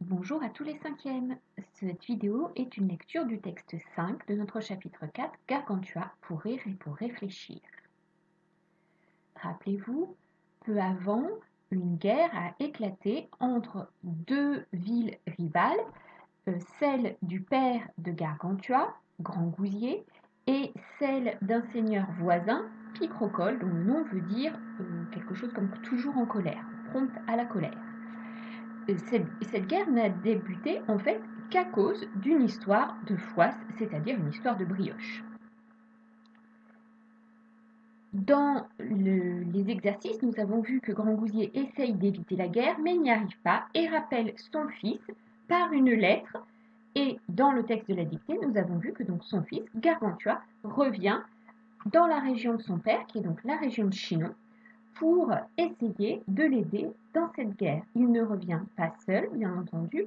Bonjour à tous les cinquièmes. Cette vidéo est une lecture du texte 5 de notre chapitre 4, Gargantua, pour rire et pour réfléchir. Rappelez-vous, peu avant, une guerre a éclaté entre deux villes rivales, celle du père de Gargantua, Grand Gousier, et celle d'un seigneur voisin, Picrocole, dont le nom veut dire quelque chose comme toujours en colère, prompte à la colère. Cette guerre n'a débuté en fait qu'à cause d'une histoire de fouasse, c'est-à-dire une histoire de brioche. Dans les exercices, nous avons vu que Grand Gousier essaye d'éviter la guerre, mais n'y arrive pas et rappelle son fils par une lettre. Et dans le texte de la dictée, nous avons vu que donc son fils, Gargantua, revient dans la région de son père, qui est donc la région de Chinon, pour essayer de l'aider dans cette guerre. Il ne revient pas seul, bien entendu.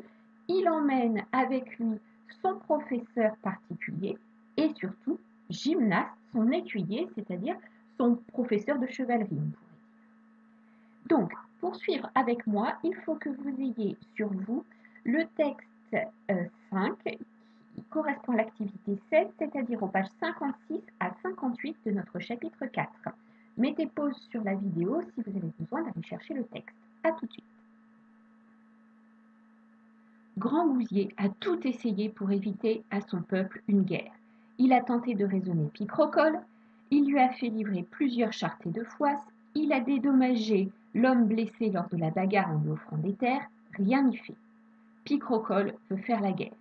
Il emmène avec lui son professeur particulier et surtout Gymnaste, son écuyer, c'est-à-dire son professeur de chevalerie. Donc, pour suivre avec moi, il faut que vous ayez sur vous le texte 5 qui correspond à l'activité 7, c'est-à-dire aux pages 56 à 58 de notre chapitre 4. Mettez pause sur la vidéo si vous avez besoin d'aller chercher le texte. A tout de suite. Grand Gousier a tout essayé pour éviter à son peuple une guerre. Il a tenté de raisonner Picrocole, il lui a fait livrer plusieurs charretées de fouasse, il a dédommagé l'homme blessé lors de la bagarre en lui offrant des terres, rien n'y fait. Picrocole veut faire la guerre.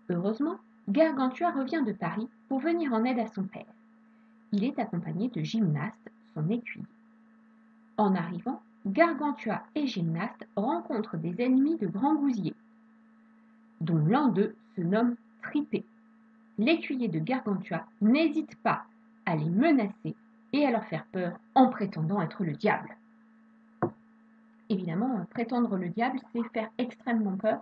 Heureusement, Gargantua revient de Paris pour venir en aide à son père. Il est accompagné de Gymnaste, son écuyer. En arrivant, Gargantua et Gymnaste rencontrent des ennemis de Grand Gousier, dont l'un d'eux se nomme Tripé. L'écuyer de Gargantua n'hésite pas à les menacer et à leur faire peur en prétendant être le diable. Évidemment, prétendre le diable, c'est faire extrêmement peur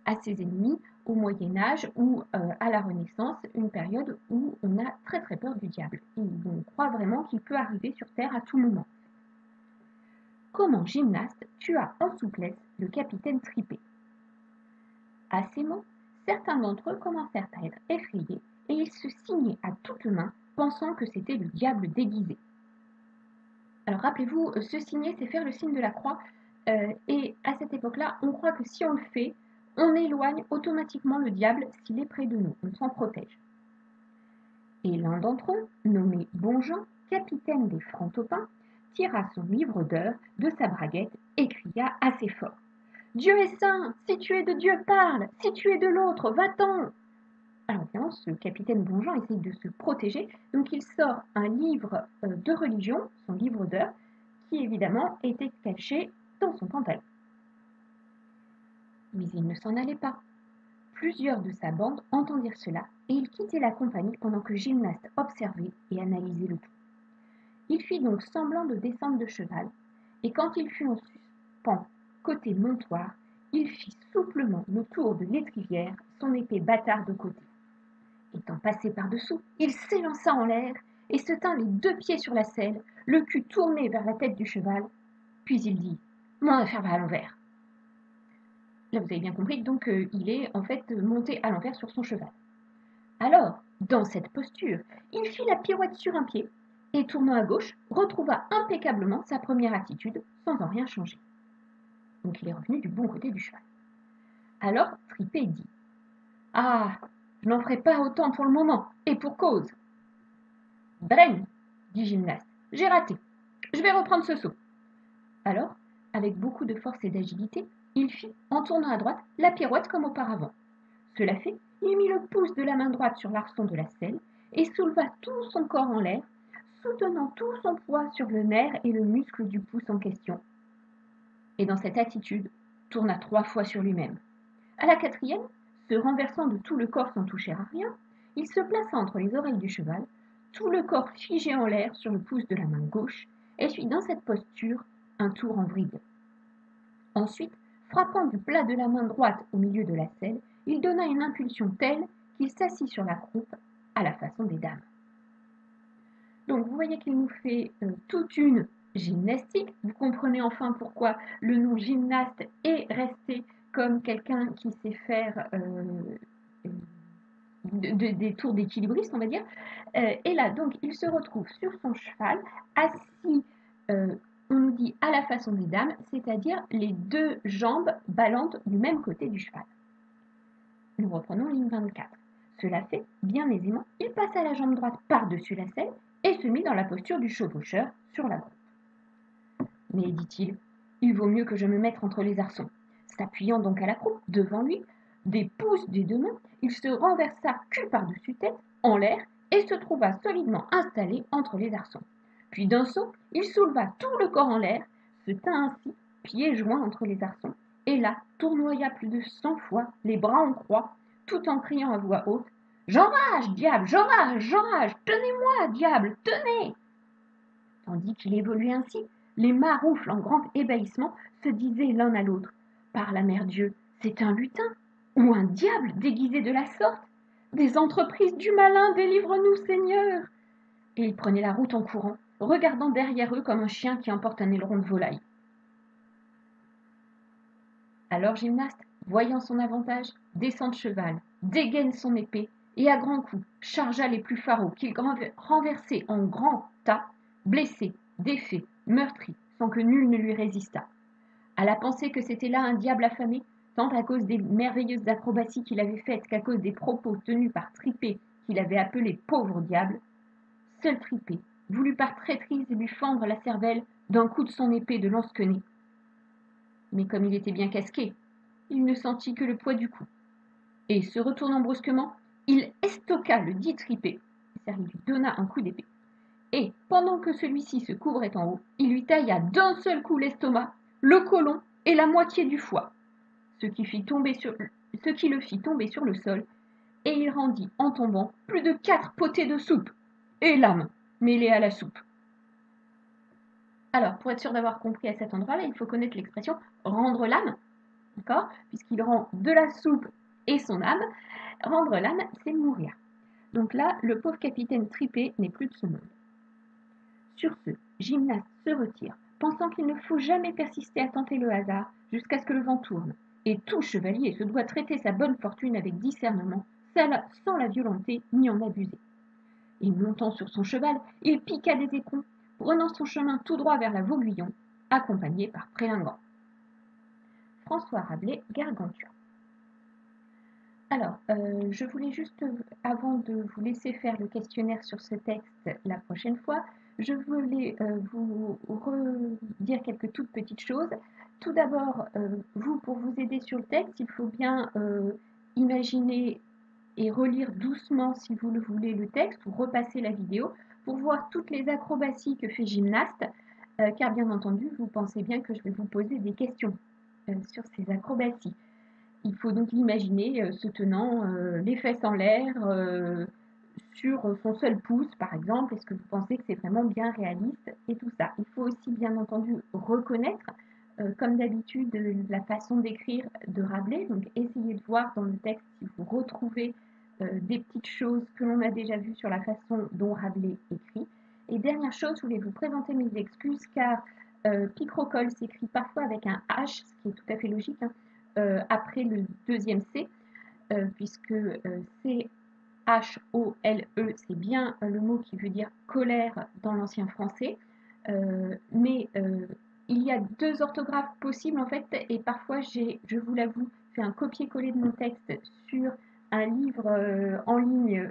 à ses ennemis au Moyen-Âge ou à la Renaissance, une période où on a très très peur du diable. Et on croit vraiment qu'il peut arriver sur Terre à tout moment. Comment Gymnaste tua en souplesse le capitaine Tripé. À ces mots, certains d'entre eux commencèrent à être effrayés et ils se signaient à toutes mains, pensant que c'était le diable déguisé. Alors rappelez-vous, se signer, c'est faire le signe de la croix, et à cette époque-là, on croit que si on le fait, on éloigne automatiquement le diable s'il est près de nous, on s'en protège. Et l'un d'entre eux, nommé Bonjean, capitaine des Francs-Taupins, tira son livre d'heures de sa braguette et cria assez fort. « Dieu est saint, si tu es de Dieu, parle, si tu es de l'autre, va-t'en » Alors évidemment, ce capitaine Bonjean essaye de se protéger, donc il sort un livre de religion, son livre d'heures, qui évidemment était caché dans son pantalon. Mais il ne s'en allait pas. Plusieurs de sa bande entendirent cela et il quittait la compagnie pendant que Gymnaste observait et analysait le tout. Il fit donc semblant de descendre de cheval, et quand il fut en suspens côté montoire, il fit souplement le tour de l'étrivière, son épée bâtarde de côté. Étant passé par-dessous, il s'élança en l'air et se tint les 2 pieds sur la selle, le cul tourné vers la tête du cheval, puis il dit « Mon affaire va à l'envers ». Là, vous avez bien compris que donc il est en fait monté à l'envers sur son cheval. Alors, dans cette posture, il fit la pirouette sur un pied et, tournant à gauche, retrouva impeccablement sa première attitude sans en rien changer. Donc il est revenu du bon côté du cheval. Alors Tripé dit « Ah, je n'en ferai pas autant pour le moment, et pour cause. » « Brenne, dit Gymnaste, j'ai raté. Je vais reprendre ce saut. » Alors, avec beaucoup de force et d'agilité, il fit, en tournant à droite, la pirouette comme auparavant. Cela fait, il mit le pouce de la main droite sur l'arçon de la selle et souleva tout son corps en l'air, soutenant tout son poids sur le nerf et le muscle du pouce en question. Et dans cette attitude, tourna 3 fois sur lui-même. À la 4e, se renversant de tout le corps sans toucher à rien, il se plaça entre les oreilles du cheval, tout le corps figé en l'air sur le pouce de la main gauche, et fit dans cette posture un tour en vrille. Ensuite, frappant du plat de la main droite au milieu de la selle, il donna une impulsion telle qu'il s'assit sur la croupe à la façon des dames. Donc vous voyez qu'il nous fait toute une gymnastique. Vous comprenez enfin pourquoi le nom gymnaste est resté comme quelqu'un qui sait faire des tours d'équilibriste, on va dire. Et là, donc, il se retrouve sur son cheval, assis, on nous dit à la façon des dames, c'est-à-dire les deux jambes ballantes du même côté du cheval. Nous reprenons ligne 24. Cela fait, bien aisément, il passa la jambe droite par-dessus la selle et se mit dans la posture du chevaucheur sur la croupe. Mais, dit-il, il vaut mieux que je me mette entre les arçons. S'appuyant donc à la croupe, devant lui, des pouces des deux mains, il se renversa cul par-dessus tête, en l'air, et se trouva solidement installé entre les arçons. Puis d'un saut, il souleva tout le corps en l'air, se tint ainsi, pieds joints entre les arçons, et là tournoya plus de 100 fois, les bras en croix, tout en criant à voix haute « J'enrage, diable, j'enrage, j'enrage, tenez-moi, diable, tenez !» Tandis qu'il évoluait ainsi, les maroufles en grand ébahissement se disaient l'un à l'autre « Par la mère Dieu, c'est un lutin ou un diable déguisé de la sorte. Des entreprises du malin, délivre-nous, Seigneur !» Et ils prenaient la route en courant, regardant derrière eux comme un chien qui emporte un aileron de volaille. Alors Gymnaste, voyant son avantage, descend de cheval, dégaine son épée, et à grands coups chargea les plus faraud qu'il renversait en grand tas, blessés, défaits, meurtris, sans que nul ne lui résistât. À la pensée que c'était là un diable affamé, tant à cause des merveilleuses acrobaties qu'il avait faites qu'à cause des propos tenus par Tripet, qu'il avait appelé pauvre diable, seul Tripet voulut par traîtrise lui fendre la cervelle d'un coup de son épée de lansquenet. Mais comme il était bien casqué, il ne sentit que le poids du coup. Et se retournant brusquement, il estoqua le dit Tripet, c'est-à-dire il lui donna un coup d'épée. Et, pendant que celui-ci se couvrait en haut, il lui tailla d'un seul coup l'estomac, le côlon et la moitié du foie, ce qui le fit tomber sur le sol, et il rendit, en tombant, plus de 4 potées de soupe, et l'âme mêlée à la soupe. Alors, pour être sûr d'avoir compris à cet endroit-là, il faut connaître l'expression « rendre l'âme », d'accord ? Puisqu'il rend de la soupe et son âme. Rendre l'âme, c'est mourir. Donc là, le pauvre capitaine Tripet n'est plus de ce monde. Sur ce, Gymnaste se retire, pensant qu'il ne faut jamais persister à tenter le hasard jusqu'à ce que le vent tourne, et tout chevalier se doit traiter sa bonne fortune avec discernement, sans la violenter ni en abuser. Et montant sur son cheval, il piqua des éperons, prenant son chemin tout droit vers la Vauguyon, accompagné par Prélingant. François Rabelais, Gargantua. Alors, je voulais juste, avant de vous laisser faire le questionnaire sur ce texte la prochaine fois, je voulais vous redire quelques toutes petites choses. Tout d'abord, vous, pour vous aider sur le texte, il faut bien imaginer et relire doucement, si vous le voulez, le texte ou repasser la vidéo pour voir toutes les acrobaties que fait Gymnaste, car bien entendu, vous pensez bien que je vais vous poser des questions sur ces acrobaties. Il faut donc l'imaginer se tenant les fesses en l'air sur son seul pouce, par exemple. Est-ce que vous pensez que c'est vraiment bien réaliste et tout ça? Il faut aussi, bien entendu, reconnaître, comme d'habitude, la façon d'écrire de Rabelais. Donc, essayez de voir dans le texte si vous retrouvez des petites choses que l'on a déjà vues sur la façon dont Rabelais écrit. Et dernière chose, je voulais vous présenter mes excuses, car Picrocole s'écrit parfois avec un H, ce qui est tout à fait logique, hein, après le deuxième C, puisque C-H-O-L-E, c'est bien le mot qui veut dire colère dans l'ancien français, mais il y a 2 orthographes possibles en fait, et parfois je vous l'avoue, fait un copier-coller de mon texte sur un livre en ligne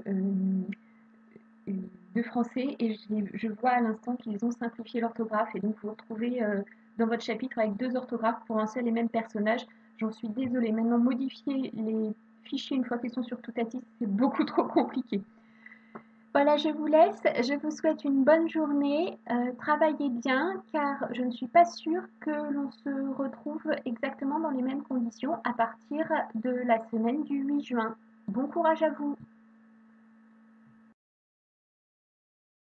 de français, et je vois à l'instant qu'ils ont simplifié l'orthographe, et donc vous vous retrouvez dans votre chapitre avec 2 orthographes pour un seul et même personnage. J'en suis désolée. Maintenant, modifier les fichiers une fois qu'ils sont sur Toutatis, c'est beaucoup trop compliqué. Voilà, je vous laisse. Je vous souhaite une bonne journée. Travaillez bien, car je ne suis pas sûre que l'on se retrouve exactement dans les mêmes conditions à partir de la semaine du 8 juin. Bon courage à vous!